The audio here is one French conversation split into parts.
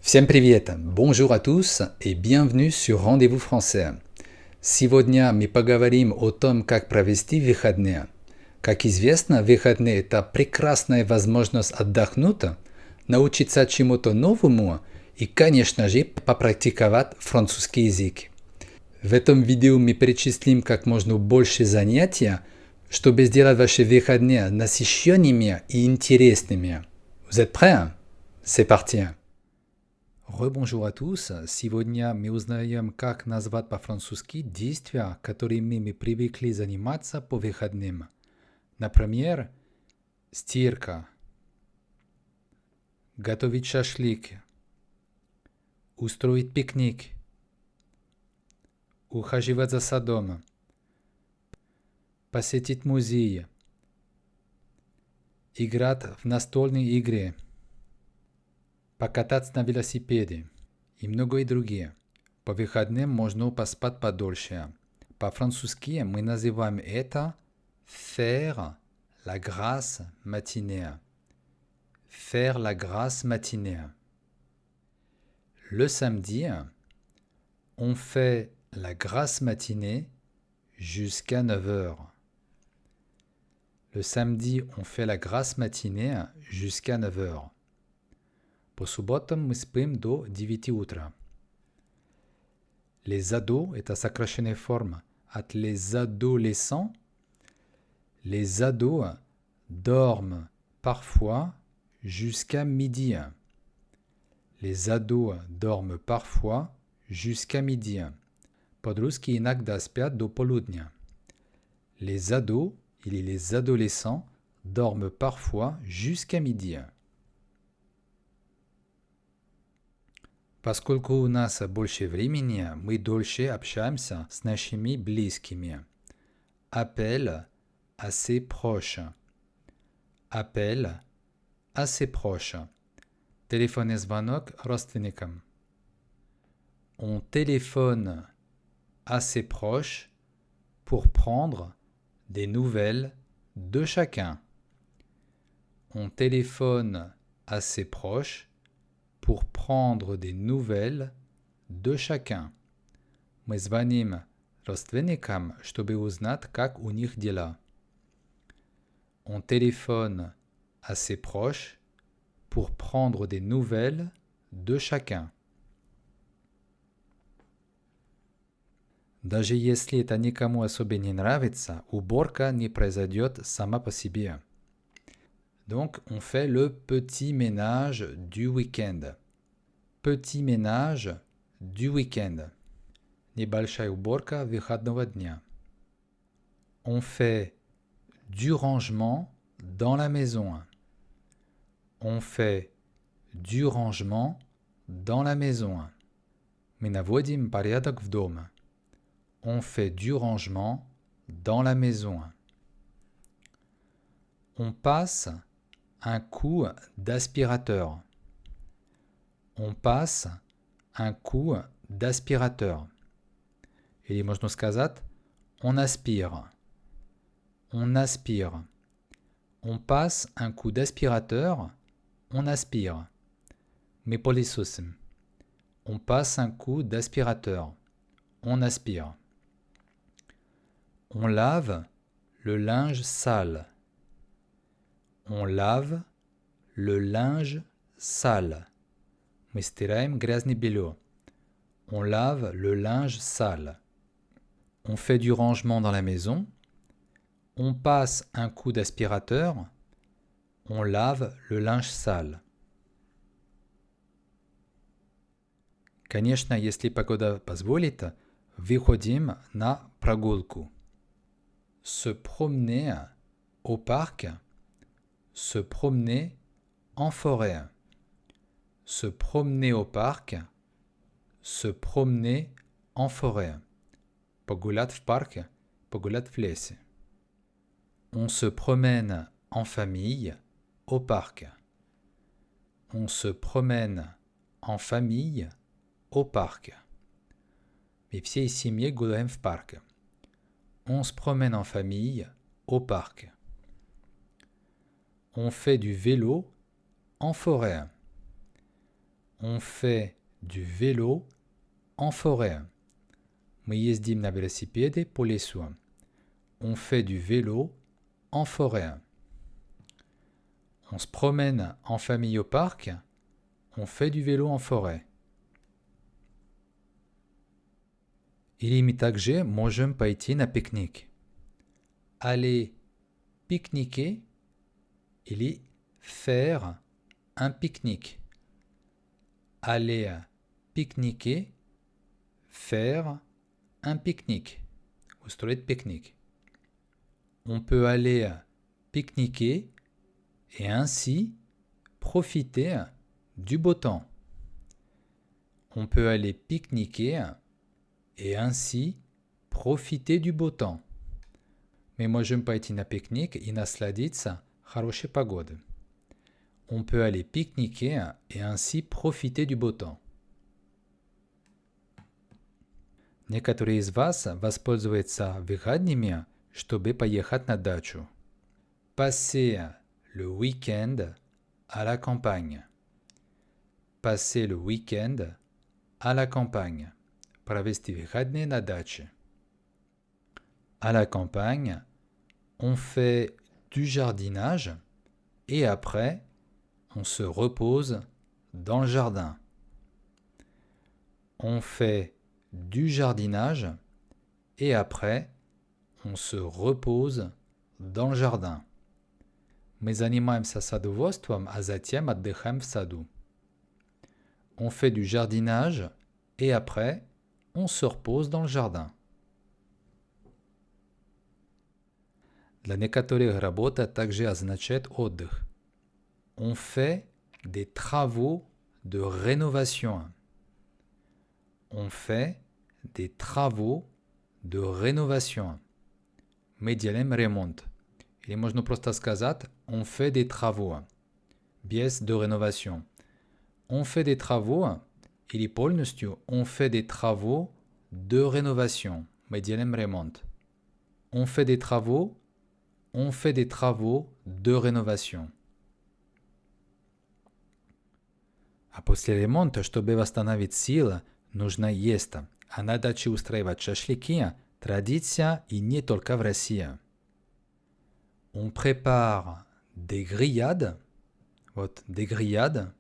Всем привет! Bonjour à tous et bienvenue sur Rendez-vous français. Сегодня мы поговорим о том, как провести выходные. Как известно, выходные – это прекрасная возможность отдохнуть, научиться чему-то новому и, конечно же, попрактиковать французский язык. В этом видео мы перечислим как можно больше занятий, чтобы сделать ваши выходные насыщенными и интересными. Vous êtes prêts? C'est parti! Rebonjour à tous. Сегодня мы узнаем, как назвать по-французски действия, которыми мы привыкли заниматься по выходным. Например, стирка, готовить шашлык, устроить пикник, ухаживать за садом, посетить музей, играть в настольные игры, покататься на велосипеде и многое другие. По выходным можно поспать подольше. По-французски мы называем это faire la grasse matinée. Faire la grasse matinée. Le samedi, on fait la grasse matinée jusqu'à 9 heures. Le samedi, on fait la grasse matinée jusqu'à 9 heures. По субботам мы спим до 9 утра. Les ados – это сокращенная форма от les adolescents. Les ados dorment parfois jusqu'à midi. Les ados dorment parfois jusqu'à midi. Подростки иногда спят до полудня. Les ados или les adolescents dorment parfois jusqu'à midi. Поскольку у нас больше времени, мы дольше общаемся с нашими близкими. Appel assez proche. Appel assez proche. Телефонный звонок родственникам. On téléphone assez proche pour prendre des nouvelles de chacun. On téléphone assez proche pour prendre des nouvelles de chacun. Мы звоним родственникам, чтобы узнать, как у них дела. On téléphone assez proche pour prendre des nouvelles de chacun. Даже если это никому особо не нравится, уборка не произойдет сама по себе. Donc, on fait le petit ménage du week-end. Petit ménage du week-end. Небольшая уборка выходного дня. On fait du rangement dans la maison. On fait du rangement dans la maison. Мы наводим порядок в доме. On fait du rangement dans la maison. On passe un coup d'aspirateur. On passe un coup d'aspirateur. Или можно сказать on aspire. On aspire. On passe un coup d'aspirateur. On aspire. Мы пылесосим. On passe un coup d'aspirateur. On aspire. On lave le linge sale. On lave le linge sale. Мы стираем грязное белье. On lave le linge sale. On fait du rangement dans la maison. On passe un coup d'aspirateur. On lave le linge sale. Конечно, если погода позволит, выходим на прогулку. Se promener au parc. Se promener en forêt. Se promener au parc. Se promener en forêt. Погулять в парке, погулять в лесе. On se promène en famille au parc. On se promène en famille au parc. Мы всей семьей гуляем в парке. On se promène en famille au parc. On fait du vélo en forêt. On fait du vélo en forêt. Мы ездим на велосипеде по лесу. On fait du vélo en forêt. On se promène en famille au parc. On fait du vélo en forêt. Или мы также можем пойти на пикник. Aller pique-niquer или faire un pique-nique. Aller pique-niquer, faire un pique-nique. Устроить pique-nique. On peut aller pique-niquer et ainsi profiter du beau temps. On peut aller pique-niquer et ainsi profiter du beau temps. Мы можем пойти на пикник и насладиться хорошей погодой. On peut aller pique-niquer et ainsi profiter du beau temps. Некоторые из вас воспользуются выходными, чтобы поехать на дачу. Passer le week-end à la campagne. Passer le week-end à la campagne. Провести выходные на даче. À la campagne, on fait du jardinage et après, on se repose dans le jardin. On fait du jardinage et après, on se repose dans le jardin. Мы занимаемся садоводством, а затем отдыхаем в саду. On fait du jardinage et après, on se repose dans le jardin. Для некоторых работа также означает отдых. On fait des travaux de rénovation. On fait des travaux de rénovation. Мы делаем ремонт. Или можно просто сказать on fait des travaux. Без de rénovation. On fait des travaux. Или полностью on fait des travaux de rénovation. Мы делаем ремонт. On fait des travaux. On fait des travaux de rénovation. А после ремонта, чтобы восстановить силы, нужно есть. А на даче устраивать шашлыки – традиция и не только в России. On prépare des grillades. Вот, des grillades.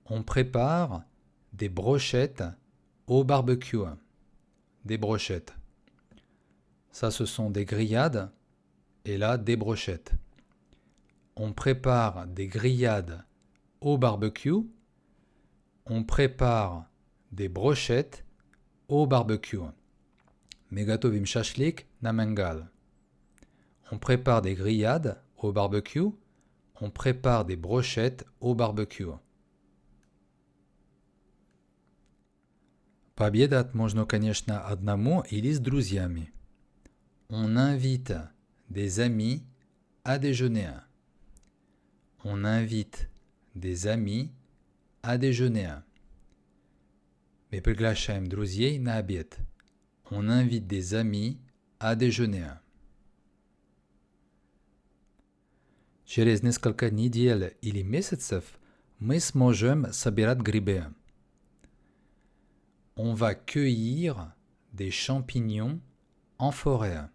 On prépare des brochettes au barbecue. Des brochettes. Ça, ce sont des grillades. Et là, des brochettes. On prépare des grillades au barbecue. On prépare des brochettes au barbecue. Мы готовим шашлык на мангал. On prépare des grillades au barbecue. On prépare des brochettes au barbecue. Пообедать можно, конечно, одному или с друзьями. On invite des amis à déjeuner. On invite des amis à déjeuner. Мы приглашаем друзей на обед. On invite des amis à déjeuner. Через несколько недель или месяцев мы сможем собирать грибы. On va cueillir des champignons en forêt.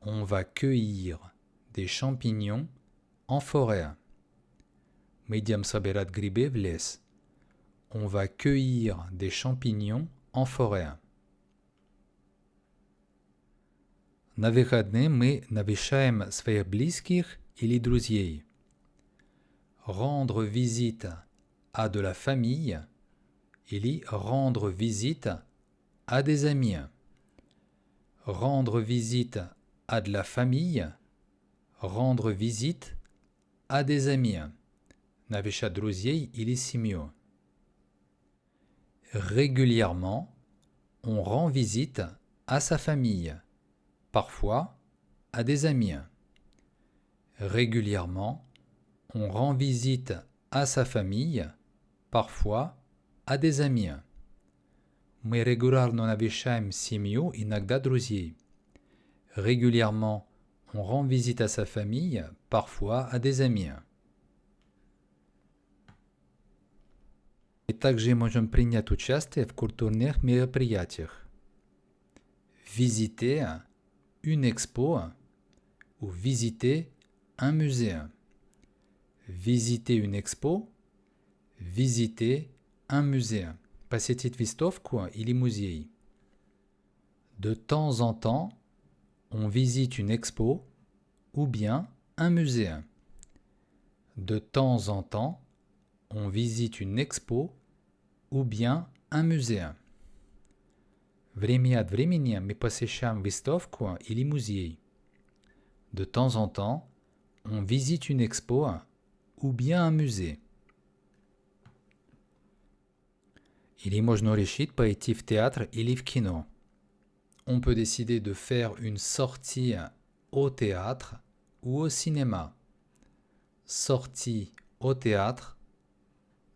On va cueillir des champignons en forêt. Мы идем собирать грибы в лес. On va cueillir des champignons en forêt. На выходные мы навещаем своих близких или друзей. Rendre visite à de la famille или rendre visite à des amis. Rendre visite à de la famille, rendre visite à des amis. Навещать друзей или семью. Régulièrement, on rend visite à sa famille, parfois à des amis. Régulièrement, on rend visite à sa famille, parfois à des amis. Мы регулярно навещаем семью, иногда друзей. Régulièrement, on rend visite à sa famille, parfois à des amis. И также можем принять участие в культурных мероприятиях. Visiter une expo ou visiter un musée. Visiter une expo, visiter un musée. Посетить выставку или музей. De temps en temps, on visite une expo ou bien un musée. De temps en temps, on visite une expo ou bien un musée. Время от времени мы посещаем выставку или музей. De temps en temps, on visite une expo ou bien un musée. Или можно решить пойти в театр или в кино. On peut décider de faire une sortie au théâtre ou au cinéma. Sortie au théâtre,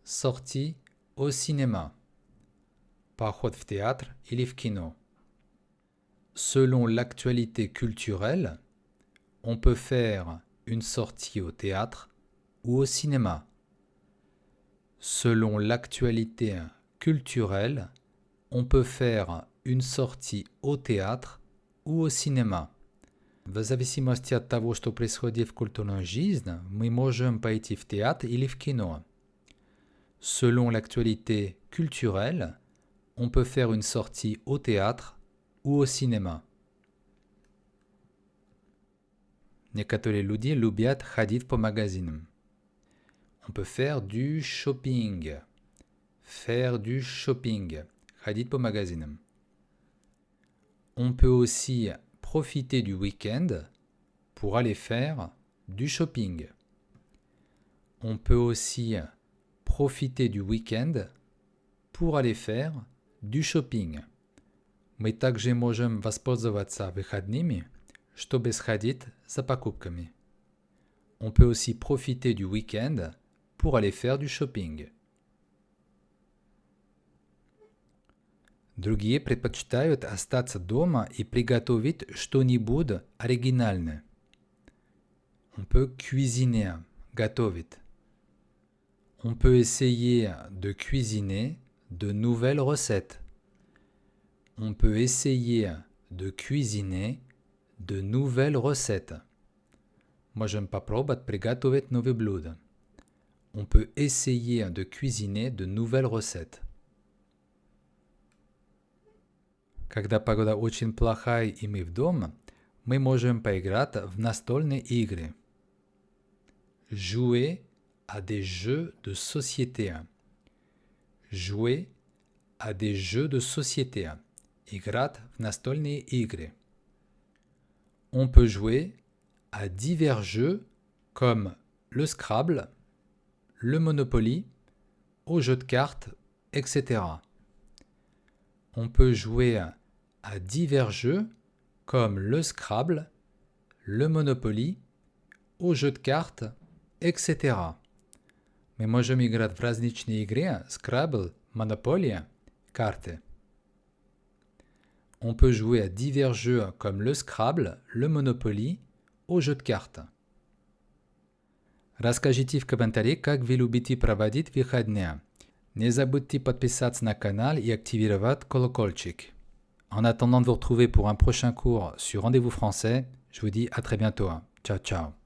sortie au cinéma. Поход в театр или в кино. Selon l'actualité culturelle, on peut faire une sortie au théâtre ou au cinéma. Selon l'actualité culturelle, on peut faire une sortie au théâtre ou au cinéma. В зависимости от того, что происходит в культурной жизни, мы можем пойти в театр или в кино. Selon l'actualité culturelle, on peut faire une sortie au théâtre ou au cinéma. Некоторые люди любят ходить по магазинам. On peut faire du shopping. Faire du shopping. Ходить по магазинам. On peut aussi profiter du week-end pour aller faire du shopping. On peut aussi profiter du week-end pour aller faire du shopping. Мы также можем воспользоваться выходными, чтобы сходить за покупками. On peut aussi profiter du week-end pour aller faire du shopping. Другие предпочитают остаться дома и приготовить что-нибудь оригинальное. On peut cuisiner, готовить. On peut essayer de cuisiner de nouvelles recettes. On peut essayer de cuisiner de nouvelles recettes. Можем попробовать приготовить новые блюда. On peut essayer de cuisiner de nouvelles recettes. Когда погода очень плохая и мы в дома, мы можем поиграть в настольные игры. Jouer à des jeux de société. Jouer à des jeux de société. Играть в настольные игры. On peut jouer à divers jeux comme le Scrabble, le Monopoly, aux jeux de cartes, etc. On peut jouer à divers jeux comme le Scrabble, le Monopoly, aux jeux de cartes, etc. Мы можем играть в различные игры, Scrabble, Monopoly, карты. On peut jouer à divers jeux comme le Scrabble, le Monopoly, aux jeux de cartes. Расскажите в комментариях, как вы любите проводить выходные. Не забудьте подписаться на канал и активировать колокольчик. En attendant de vous retrouver pour un prochain cours sur Rendez-vous Français, je vous dis à très bientôt. Ciao, ciao.